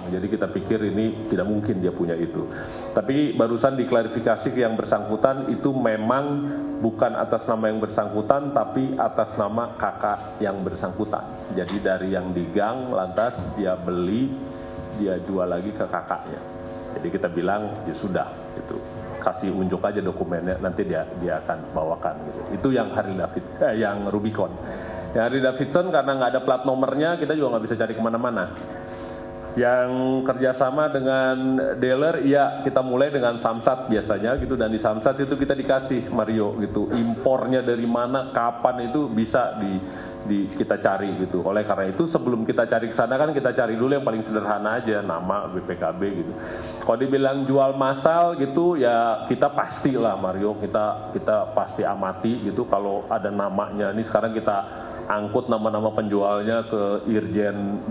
Jadi kita pikir ini tidak mungkin dia punya itu. Tapi barusan diklarifikasi ke yang bersangkutan itu memang bukan atas nama yang bersangkutan, tapi atas nama kakak yang bersangkutan. Jadi dari yang di gang lantas dia beli, dia jual lagi ke kakaknya. Jadi kita bilang ya sudah, itu kasih unjuk aja dokumennya, nanti dia akan bawakan. Gitu. Itu yang yang Rubicon. Yang Harley Davidson karena nggak ada plat nomornya, kita juga nggak bisa cari kemana-mana. Yang kerjasama dengan dealer, ya kita mulai dengan Samsat biasanya gitu, dan di Samsat itu kita dikasih Mario gitu, impornya dari mana, kapan itu bisa kita cari gitu. Oleh karena itu sebelum kita cari ke sana kan kita cari dulu yang paling sederhana aja, nama BPKB gitu. Kalau dibilang jual massal gitu ya kita pastilah Mario, kita pasti amati gitu kalau ada namanya. Ini sekarang kita angkut nama-nama penjualnya ke Irjen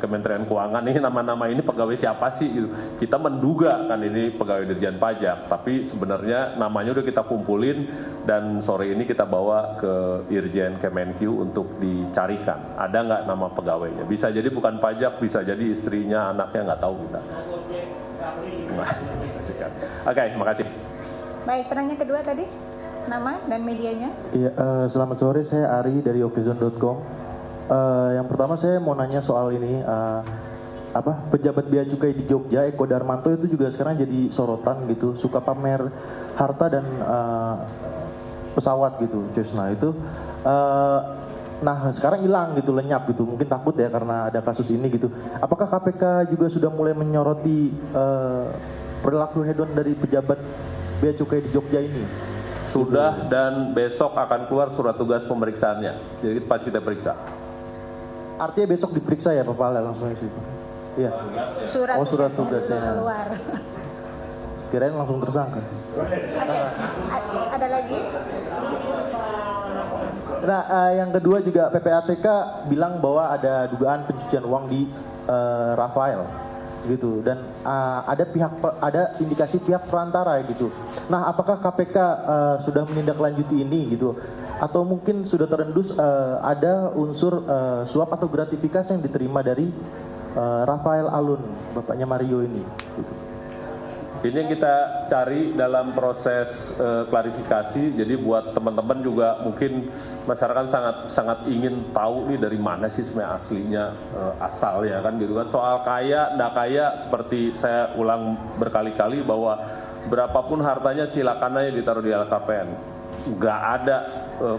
Kementerian Keuangan, ini nama-nama ini pegawai siapa sih gitu. Kita menduga kan ini pegawai Dirjen Pajak, tapi sebenarnya namanya udah kita kumpulin dan sore ini kita bawa ke Irjen Kemenq untuk dicarikan ada nggak nama pegawainya. Bisa jadi bukan pajak, bisa jadi istrinya, anaknya, nggak tahu kita. Oke, makasih. Baik, pertanyaan kedua tadi, nama dan medianya. Iya, selamat sore, saya Ari dari okezone.com. Yang pertama saya mau nanya soal ini, pejabat bea cukai di Jogja, Eko Darmanto itu juga sekarang jadi sorotan gitu, suka pamer harta dan pesawat gitu, Cessna itu. Nah sekarang hilang gitu, lenyap gitu, mungkin takut ya karena ada kasus ini gitu. Apakah KPK juga sudah mulai menyoroti perilaku hedon dari pejabat bea cukai di Jogja ini? Sudah, dan besok akan keluar surat tugas pemeriksaannya. Jadi pas kita periksa. Artinya besok diperiksa ya Pak Pala langsung itu? Iya. Surat tugasnya keluar. Kirain langsung tersangka. Ada lagi? Nah, yang kedua juga PPATK bilang bahwa ada dugaan pencucian uang di Rafael gitu, dan ada indikasi pihak perantara gitu. Nah, apakah KPK sudah menindaklanjuti ini gitu, atau mungkin sudah terendus ada unsur suap atau gratifikasi yang diterima dari Rafael Alun, bapaknya Mario ini gitu. Ini yang kita cari dalam proses klarifikasi. Jadi buat teman-teman juga mungkin masyarakat sangat ingin tahu nih dari mana sih sebenarnya aslinya asalnya kan gitu kan. Soal kaya, nggak kaya, seperti saya ulang berkali-kali bahwa berapapun hartanya silakan aja ditaruh di LKPN. Nggak ada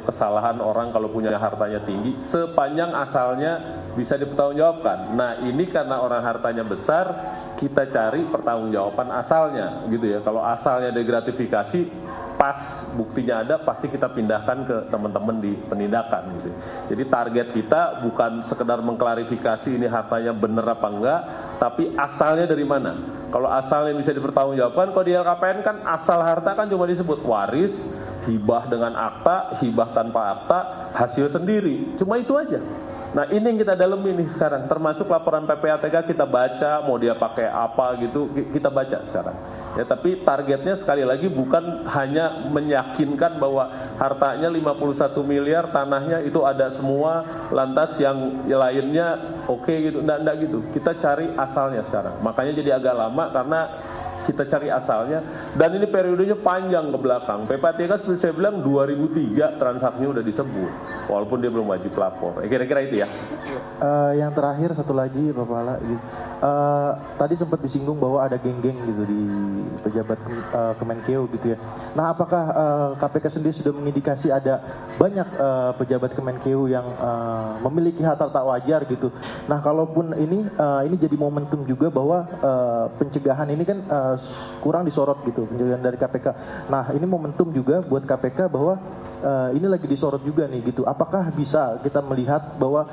kesalahan orang kalau punya hartanya tinggi sepanjang asalnya bisa dipertanggungjawabkan. Nah ini karena orang hartanya besar, kita cari pertanggungjawaban asalnya gitu ya. Kalau asalnya degratifikasi, pas buktinya ada, pasti kita pindahkan ke teman-teman di penindakan gitu. Jadi target kita bukan sekedar mengklarifikasi ini hartanya bener apa enggak, tapi asalnya dari mana. Kalau asalnya bisa dipertanggungjawabkan, kalau di LKPN kan asal harta kan cuma disebut waris, hibah dengan akta, hibah tanpa akta, hasil sendiri, cuma itu aja. Nah ini yang kita dalemi nih sekarang, termasuk laporan PPATK kita baca, mau dia pakai apa gitu, kita baca sekarang. Ya, tapi targetnya sekali lagi bukan hanya meyakinkan bahwa hartanya 51 miliar, tanahnya itu ada semua, lantas yang lainnya oke gitu, enggak gitu. Kita cari asalnya sekarang. Makanya jadi agak lama karena kita cari asalnya, dan ini periodenya panjang ke belakang. PPATK seperti saya bilang 2003 transaksinya udah disebut, walaupun dia belum wajib lapor. Kira-kira itu ya. Yang terakhir satu lagi Pak Pala, tadi sempat disinggung bahwa ada geng-geng gitu di pejabat Kemenkeu gitu ya. Nah apakah KPK sendiri sudah mengindikasi ada banyak pejabat Kemenkeu yang memiliki harta tak wajar gitu. Nah kalaupun ini jadi momentum juga bahwa pencegahan ini kan kurang disorot gitu, pencegahan dari KPK. Nah ini momentum juga buat KPK bahwa ini lagi disorot juga nih gitu. Apakah bisa kita melihat bahwa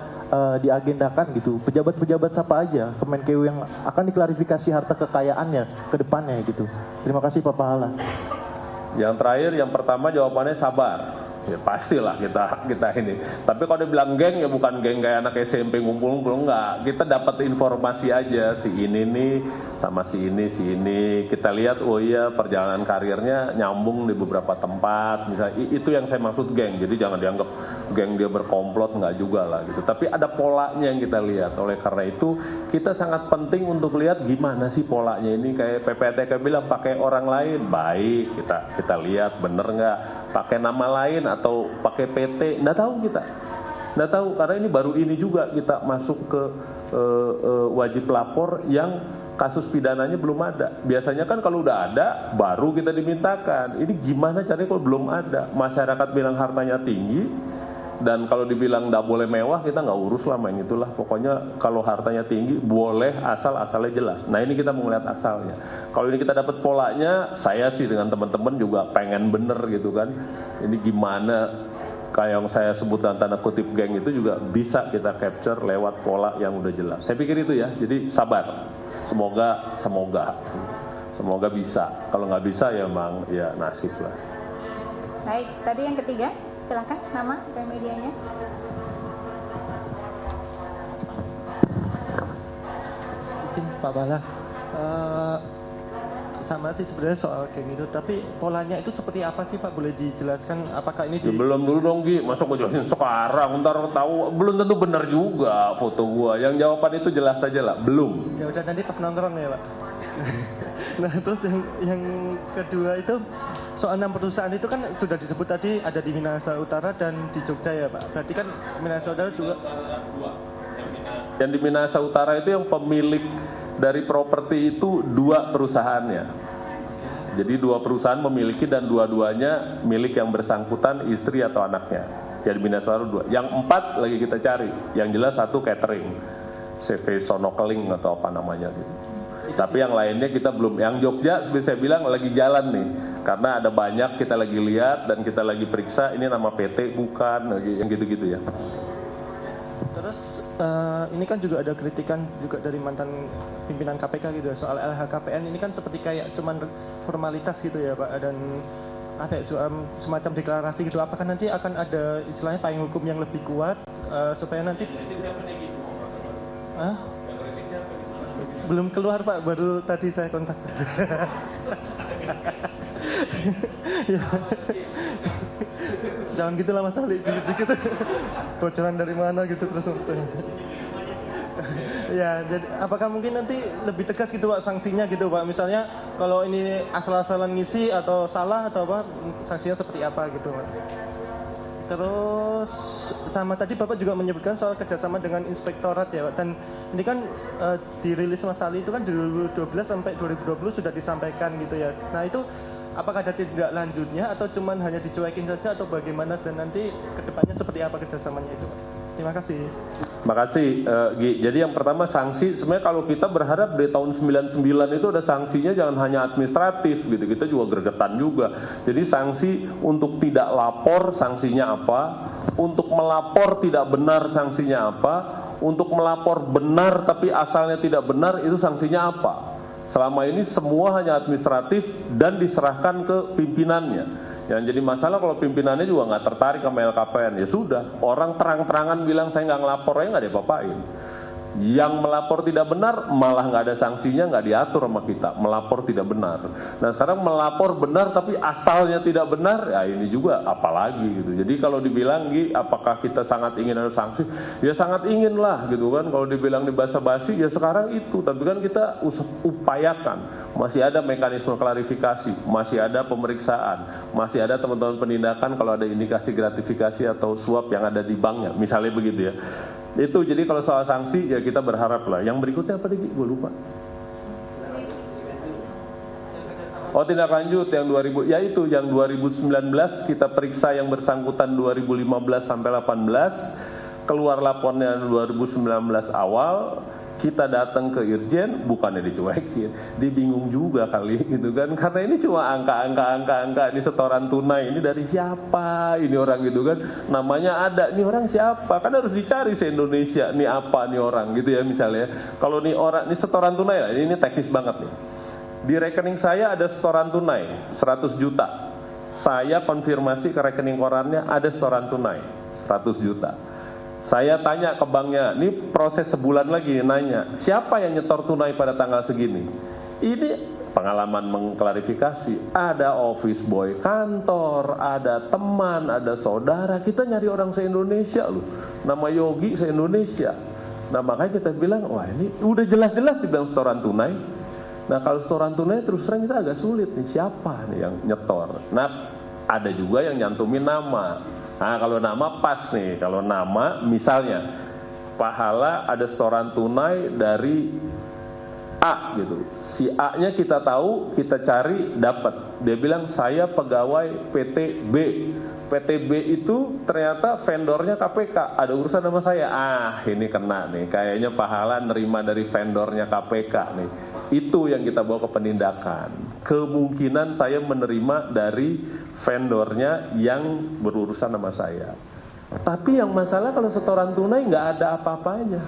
diagendakan gitu pejabat-pejabat siapa aja Kemenkeu yang akan diklarifikasi harta kekayaannya ke depannya gitu. Terima kasih Pak Pahala. Yang terakhir, yang pertama jawabannya sabar. ya pastilah kita ini. Tapi kalau dibilang geng ya bukan geng kayak anak SMP ngumpul-ngumpul, enggak. Kita dapat informasi aja si ini nih sama si ini. Kita lihat oh iya perjalanan karirnya nyambung di beberapa tempat. Misalnya itu yang saya maksud geng. Jadi jangan dianggap geng dia berkomplot, enggak juga lah gitu. Tapi ada polanya yang kita lihat. Oleh karena itu kita sangat penting untuk lihat gimana sih polanya ini. Kayak PPATK bilang pakai orang lain baik, kita lihat bener nggak, pakai nama lain atau pakai PT, nggak tahu karena ini baru ini juga kita masuk ke wajib lapor yang kasus pidananya belum ada. Biasanya kan kalau udah ada baru kita dimintakan. Ini gimana caranya kalau belum ada? Masyarakat bilang hartanya tinggi. Dan kalau dibilang nggak boleh mewah, kita nggak urus lah main itulah. Pokoknya kalau hartanya tinggi, boleh asalnya jelas. Nah ini kita mau ngeliat asalnya. Kalau ini kita dapat polanya, saya sih dengan teman-teman juga pengen bener gitu kan. Ini gimana, kayak yang saya sebut dalam tanda kutip geng itu juga bisa kita capture lewat pola yang udah jelas. Saya pikir itu ya, jadi sabar. Semoga bisa. Kalau nggak bisa ya emang ya nasib lah. Baik, tadi yang ketiga. Silakan nama dan medianya. Izin Pak Bala, sama sih sebenarnya soal geng itu, tapi polanya itu seperti apa sih Pak? Boleh dijelaskan? Apakah ini ya, belum dulu dong Gi, masa gue jelasin sekarang, ntar tahu belum tentu benar juga foto gua. Yang jawaban itu jelas saja lah, belum. Ya udah nanti pas nongkrong ya Pak. Nah terus yang kedua itu soal 6 perusahaan itu kan sudah disebut tadi ada di Minahasa Utara dan di Jogja ya Pak. Berarti kan Minahasa Utara dua. Yang di Minahasa Utara itu yang pemilik dari properti itu 2 perusahaannya. Jadi 2 perusahaan memiliki dan dua-duanya milik yang bersangkutan istri atau anaknya. Yang di Minahasa Utara 2. Yang 4 lagi kita cari. Yang jelas 1 catering, CV Sonokeling atau apa namanya gitu. Tapi yang lainnya kita belum. Yang Jogja seperti saya bilang lagi jalan nih, karena ada banyak kita lagi lihat dan kita lagi periksa ini nama PT bukan, yang gitu-gitu ya. Terus ini kan juga ada kritikan juga dari mantan pimpinan KPK gitu ya, soal LHKPN ini kan seperti kayak cuman formalitas gitu ya Pak, dan apa ya, semacam deklarasi gitu. Apakah nanti akan ada istilahnya payung hukum yang lebih kuat supaya nanti belum keluar Pak, baru tadi saya kontak. Ya. Jangan gitulah Mas Ali, dikit-dikit bocoran dari mana gitu terus maksudnya. Ya, jadi apakah mungkin nanti lebih tegas gitu Pak sanksinya gitu Pak? Misalnya kalau ini asal-asalan ngisi atau salah atau apa, sanksinya seperti apa gitu Pak? Terus sama tadi Bapak juga menyebutkan soal kerjasama dengan inspektorat ya Pak. Dan ini kan dirilis Mas Ali itu kan di 2012 sampai 2020 sudah disampaikan gitu ya. Nah itu apakah ada tindak lanjutnya atau cuman hanya dicuekin saja atau bagaimana, dan nanti kedepannya seperti apa kerjasamanya itu Pak? Terima kasih. Terima kasih Gi. Jadi yang pertama sanksi, sebenarnya kalau kita berharap dari tahun 99 itu ada sanksinya, jangan hanya administratif gitu, kita juga gregetan juga. Jadi sanksi untuk tidak lapor sanksinya apa, untuk melapor tidak benar sanksinya apa, untuk melapor benar tapi asalnya tidak benar itu sanksinya apa. Selama ini semua hanya administratif dan diserahkan ke pimpinannya. Yang jadi masalah kalau pimpinannya juga nggak tertarik sama LKPN, ya sudah, orang terang-terangan bilang saya nggak ngelapor, ya nggak diapa-apain. Yang melapor tidak benar malah nggak ada sanksinya, nggak diatur sama kita. Melapor tidak benar. Nah sekarang melapor benar tapi asalnya tidak benar, ya ini juga apalagi gitu. Jadi kalau dibilang Gi, apakah kita sangat ingin ada sanksi? Ya sangat ingin lah gitu kan. Kalau dibilang di basa-basi ya sekarang itu. Tapi kan kita upayakan. Masih ada mekanisme klarifikasi, masih ada pemeriksaan, masih ada teman-teman penindakan kalau ada indikasi gratifikasi atau suap yang ada di banknya, misalnya begitu ya. Itu jadi kalau soal sanksi ya kita berharap lah. Yang berikutnya apa tadi? Gue lupa. Oh tindak lanjut yang 2000, yaitu yang 2019 kita periksa yang bersangkutan 2015 sampai 18, keluar lapornya 2019 awal. Kita datang ke Irjen, bukannya dicuekin, dibingung juga kali gitu kan, karena ini cuma angka, ini setoran tunai, ini dari siapa, ini orang gitu kan, namanya ada, ini orang siapa, kan harus dicari se-Indonesia, ini apa nih orang gitu ya misalnya, kalau nih orang, ini setoran tunai lah, ini teknis banget nih, di rekening saya ada setoran tunai 100 juta, saya konfirmasi ke rekening korannya ada setoran tunai 100 juta. Saya tanya ke banknya, ini proses sebulan lagi nanya, siapa yang nyetor tunai pada tanggal segini? Ini pengalaman mengklarifikasi, ada office boy kantor, ada teman, ada saudara, kita nyari orang se-Indonesia loh, nama Yogi se-Indonesia. Nah makanya kita bilang, wah ini udah jelas-jelas dibilang setoran tunai. Nah kalau setoran tunai terus terang kita agak sulit nih, siapa nih yang nyetor? Nah ada juga yang nyantumin nama. Nah kalau nama pas nih, kalau nama misalnya Pak Hala ada setoran tunai dari A gitu. Si A-nya kita tahu, kita cari dapat. Dia bilang saya pegawai PT B. PT B itu ternyata vendornya KPK, ada urusan sama saya. Ah, ini kena nih. Kayaknya Pak Hala nerima dari vendornya KPK nih. Itu yang kita bawa ke penindakan. Kemungkinan saya menerima dari vendornya yang berurusan sama saya. Tapi yang masalah kalau setoran tunai nggak ada apa-apanya.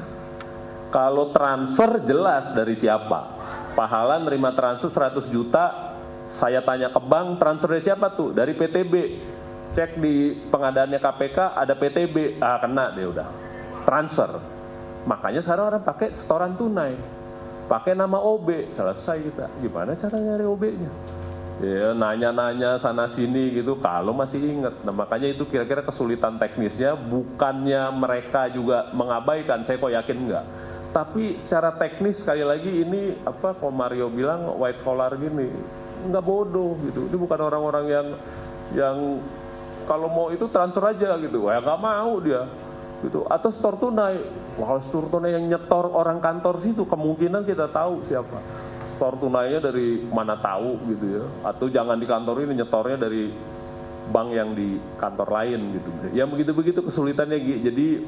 Kalau transfer jelas dari siapa. Pak Hala nerima transfer 100 juta, saya tanya ke bank, transfer dari siapa tuh? Dari PTB. Cek di pengadaannya KPK ada PTB. Ah, kena dia udah. Transfer. Makanya sekarang orang pakai setoran tunai. Pakai nama OB, selesai kita. Gimana cara nyari OB-nya? Ya, nanya-nanya sana sini gitu, kalau masih ingat. Nah, makanya itu kira-kira kesulitan teknisnya, bukannya mereka juga mengabaikan, saya kok yakin enggak. Tapi secara teknis sekali lagi ini apa kalau Mario bilang white collar gini, enggak bodoh gitu. Ini bukan orang-orang yang kalau mau itu transfer aja gitu. Wah, enggak mau dia. Gitu. Atau store tunai. Wah, kalau store tunai yang nyetor orang kantor situ kemungkinan kita tahu siapa. Store tunainya dari mana tahu gitu ya. Atau jangan di kantor ini nyetornya dari bank yang di kantor lain gitu. Ya begitu-begitu kesulitannya. Jadi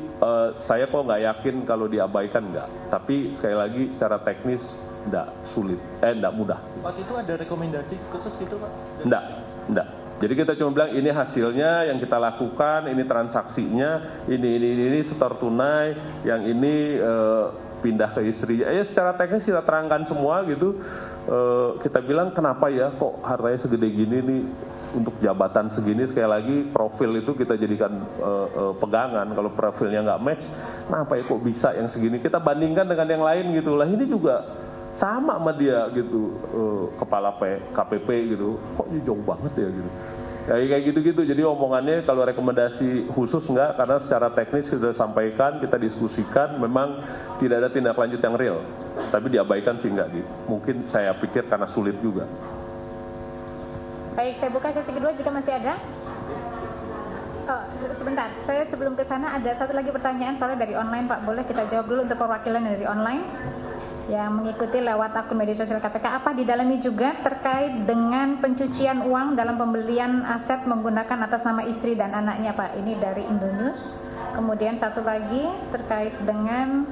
saya kok nggak yakin kalau diabaikan nggak. Tapi sekali lagi secara teknis nggak sulit, nggak mudah. Waktu itu ada rekomendasi khusus gitu Pak? Nggak. Jadi kita cuma bilang ini hasilnya yang kita lakukan, ini transaksinya, ini setor tunai, yang ini pindah ke istri. Secara teknis kita terangkan semua gitu. Kita bilang kenapa ya kok hartanya segede gini nih untuk jabatan segini. Sekali lagi profil itu kita jadikan pegangan. Kalau profilnya nggak match, kenapa ya kok bisa yang segini? Kita bandingkan dengan yang lain gitu lah. Ini juga sama sama dia gitu, kepala KPP gitu. Kok jauh banget ya gitu. Kayak gitu-gitu. Jadi omongannya kalau rekomendasi khusus enggak, karena secara teknis sudah sampaikan, kita diskusikan, memang tidak ada tindak lanjut yang real. Tapi diabaikan sih enggak gitu. Mungkin saya pikir karena sulit juga. Baik, saya buka sesi kedua jika masih ada. Oh, sebentar, saya sebelum ke sana ada satu lagi pertanyaan soalnya dari online Pak. Boleh kita jawab dulu untuk perwakilan dari online yang mengikuti lewat akun media sosial KPK. Apa didalami juga terkait dengan pencucian uang dalam pembelian aset menggunakan atas nama istri dan anaknya Pak? Ini dari Indonews. Kemudian satu lagi terkait dengan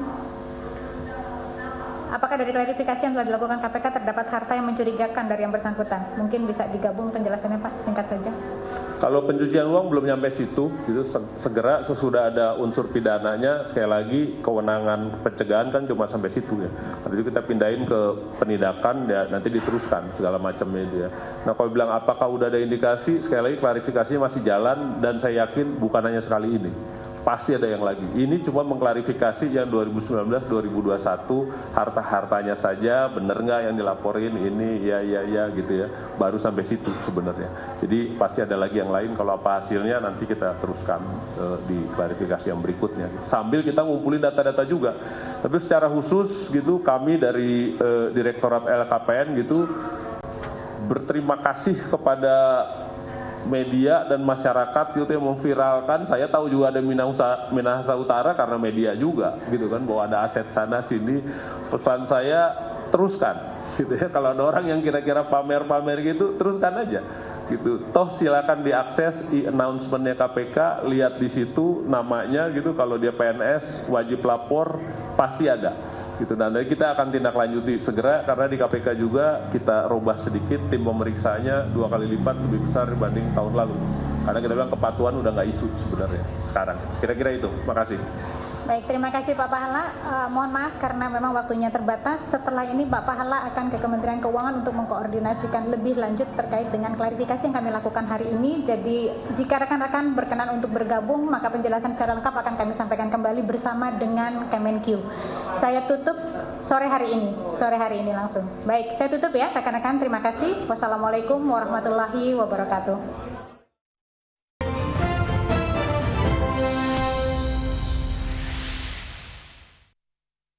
apakah dari klarifikasi yang telah dilakukan KPK terdapat harta yang mencurigakan dari yang bersangkutan? Mungkin bisa digabung penjelasannya Pak, singkat saja. Kalau pencucian uang belum nyampe situ, gitu, segera sesudah ada unsur pidananya, sekali lagi kewenangan pencegahan kan cuma sampai situ ya. Nanti kita pindahin ke penindakan, ya, nanti diteruskan segala macamnya dia. Nah kalau bilang apakah udah ada indikasi, sekali lagi klarifikasinya masih jalan dan saya yakin bukan hanya sekali ini. Pasti ada yang lagi. Ini cuma mengklarifikasi yang 2019-2021 harta-hartanya saja benar nggak yang dilaporin ini ya gitu ya. Baru sampai situ sebenarnya. Jadi pasti ada lagi yang lain. Kalau apa hasilnya nanti kita teruskan di klarifikasi yang berikutnya. Sambil kita ngumpulin data-data juga. Tapi secara khusus gitu kami dari Direktorat LKPN gitu berterima kasih kepada media dan masyarakat itu yang memviralkan. Saya tahu juga ada Minahasa Utara karena media juga gitu kan, bahwa ada aset sana sini. Pesan saya teruskan gitu ya, kalau ada orang yang kira-kira pamer-pamer gitu teruskan aja gitu. Toh silakan diakses e-announcementnya KPK, lihat di situ namanya gitu. Kalau dia PNS wajib lapor pasti ada gitu. Dan kita akan tindak lanjuti segera karena di KPK juga kita robah sedikit tim pemeriksanya 2 kali lipat lebih besar dibanding tahun lalu. Karena kita bilang kepatuhan udah nggak isu sebenarnya sekarang. Kira-kira itu. Makasih. Baik, terima kasih Pak Pahala. Mohon maaf karena memang waktunya terbatas. Setelah ini Pak Pahala akan ke Kementerian Keuangan untuk mengkoordinasikan lebih lanjut terkait dengan klarifikasi yang kami lakukan hari ini. Jadi jika rekan-rekan berkenan untuk bergabung, maka penjelasan secara lengkap akan kami sampaikan kembali bersama dengan Kemenkeu. Saya tutup sore hari ini langsung. Baik, saya tutup ya rekan-rekan. Terima kasih. Wassalamualaikum warahmatullahi wabarakatuh.